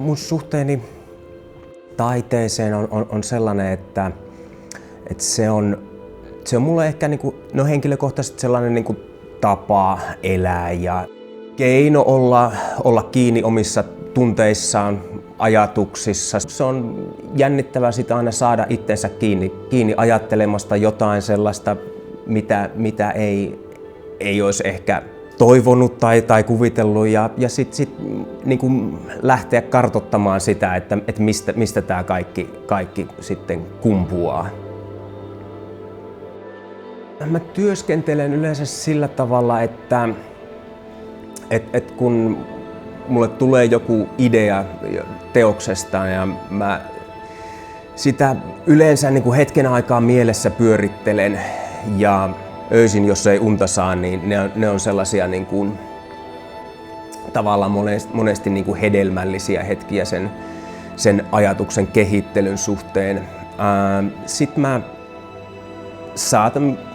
mun suhteeni taiteeseen on sellainen, että se on mulle ehkä niinku, no henkilökohtaisesti sellainen niinku tapa elää ja keino olla kiinni omissa tunteissaan, ajatuksissa. Se on jännittävää sitä aina saada itsensä kiinni ajattelemasta jotain sellaista, mitä ei olisi ehkä toivonut tai kuvitellut ja sit niin kuin lähteä kartoittamaan sitä, että mistä tämä kaikki sitten kumpuaa. Mä työskentelen yleensä sillä tavalla, että kun mulle tulee joku idea teoksesta ja mä sitä yleensä niin kuin hetken aikaa mielessä pyörittelen ja öisin, jos ei unta saa, niin ne on sellaisia niin kuin, tavallaan monesti niin kuin hedelmällisiä hetkiä sen ajatuksen kehittelyn suhteen. Sitten mä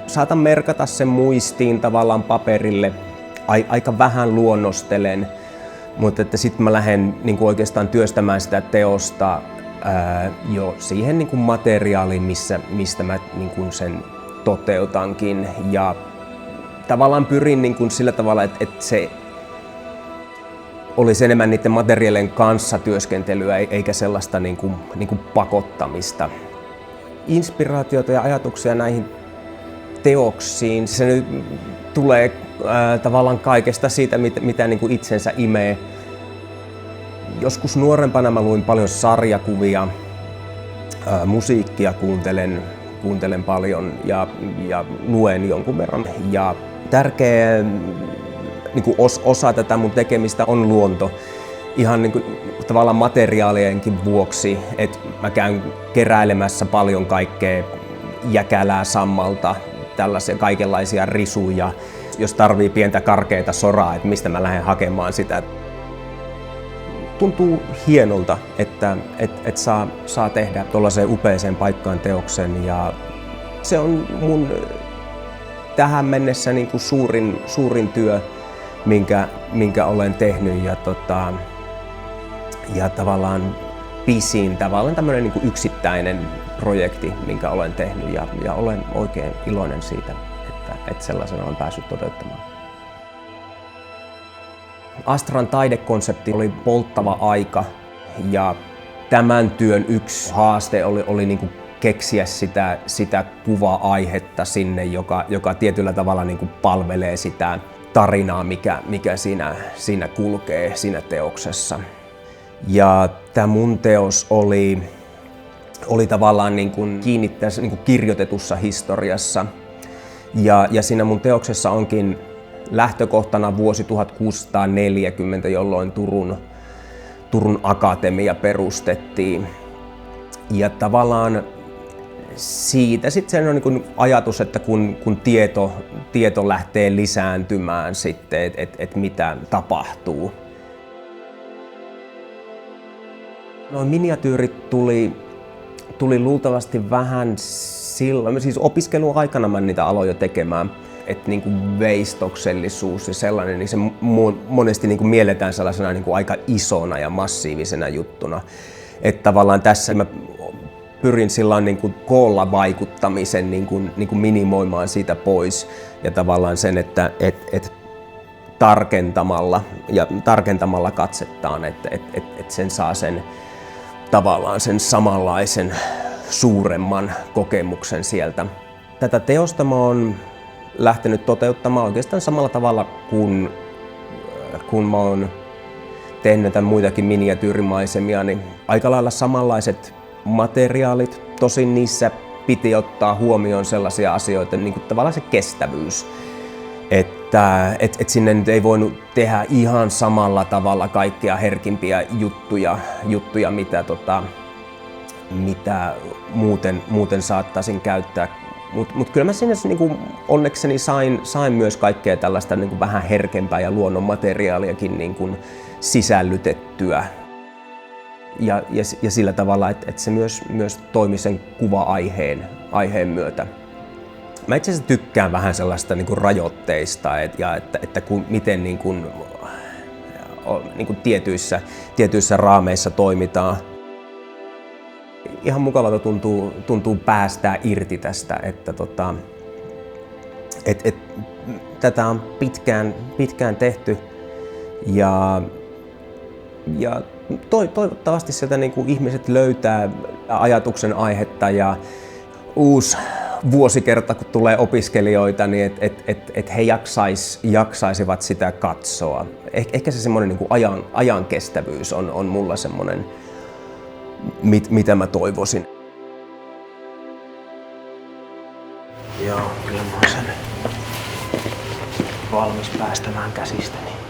saatan merkata sen muistiin tavallaan paperille, aika vähän luonnostelen, mutta että sitten mä lähden niin kuin oikeastaan työstämään sitä teosta jo siihen niin kuin materiaaliin, mistä mä niin kuin sen toteutankin ja tavallaan pyrin niin kuin sillä tavalla, että se olisi enemmän niiden materiaalien kanssa työskentelyä eikä sellaista niin kuin pakottamista. Inspiraatiota ja ajatuksia näihin teoksiin, se nyt tulee tavallaan kaikesta siitä, mitä niin kuin itsensä imee. Joskus nuorempana mä luin paljon sarjakuvia, musiikkia kuuntelen paljon ja luen jonkun verran. Ja tärkeä niin kuin osa tätä mun tekemistä on luonto. Ihan niin kuin, tavallaan materiaalienkin vuoksi, että mä käyn keräilemässä paljon kaikkea jäkälää, sammalta, tällaisia kaikenlaisia risuja. Jos tarvii pientä karkeata soraa, että mistä mä lähden hakemaan sitä. Tuntuu hienolta, että saa tehdä tuollaiseen upeaseen paikkaan teoksen ja se on mun tähän mennessä niin kuin suurin työ, minkä olen tehnyt ja tavallaan pisin tavallaan tämmöinen niin kuin yksittäinen projekti, minkä olen tehnyt ja olen oikein iloinen siitä, että sellaisen olen päässyt toteuttamaan. Astran taidekonsepti oli polttava aika ja tämän työn yksi haaste oli niin kuin keksiä sitä kuva-aihetta sinne, joka tietyllä tavalla niin kuin palvelee sitä tarinaa, mikä siinä kulkee siinä teoksessa. Ja tämä mun teos oli tavallaan niin kuin kiinni tässä niin kuin kirjoitetussa historiassa. Ja siinä mun teoksessa onkin lähtökohtana vuosi 1640, jolloin Turun Akatemia perustettiin. Ja tavallaan siitä sitten se on niin kuin ajatus, että kun tieto lähtee lisääntymään sitten, että mitä tapahtuu. No, miniatyyrit tuli luultavasti vähän silloin, siis opiskeluaikana mä niitä aloin jo tekemään, että niin kuin veistoksellisuus ja sellainen, niin se monesti niin kuin mielletään sellaisena niin kuin aika isona ja massiivisena juttuna. Että tavallaan tässä mä pyrin silloin niin kuin koolla vaikuttamisen niin kuin minimoimaan siitä pois ja tavallaan sen, että tarkentamalla katsettaan, että sen saa sen tavallaan sen samanlaisen suuremman kokemuksen sieltä. Tätä teosta mä oon lähtenyt toteuttamaan oikeastaan samalla tavalla kun mä oon tehnyt muitakin miniatyyrimaisemia, niin aika lailla samanlaiset materiaalit. Tosin niissä piti ottaa huomioon sellaisia asioita, niin kuin tavallaan se kestävyys. Että sinne nyt ei voinut tehdä ihan samalla tavalla kaikkea herkimpiä juttuja mitä muuten saattaisin käyttää. Mut kyllä mä sinne niin onnekseni sain myös kaikkea tällaista niin vähän herkempää ja luonnon materiaaliakin niin sisällytettyä. Ja sillä tavalla, että se myös toimi sen kuva-aiheen myötä. Mä itse asiassa tykkään vähän sellaista niin kuin rajoitteista, miten niin kuin niin kuin tietyissä raameissa toimitaan. Ihan mukavalta tuntuu päästää irti tästä, että tätä on pitkään tehty ja toivottavasti sieltä niin kuin ihmiset löytää ajatuksen aihetta ja uusi vuosikerta, kun tulee opiskelijoita, niin että he jaksaisivat sitä katsoa. Ehkä se semmoinen niin kuin ajan kestävyys on mulla semmoinen, mitä mä toivoisin. Joo, kyllä mä oon sen valmis päästämään käsistäni.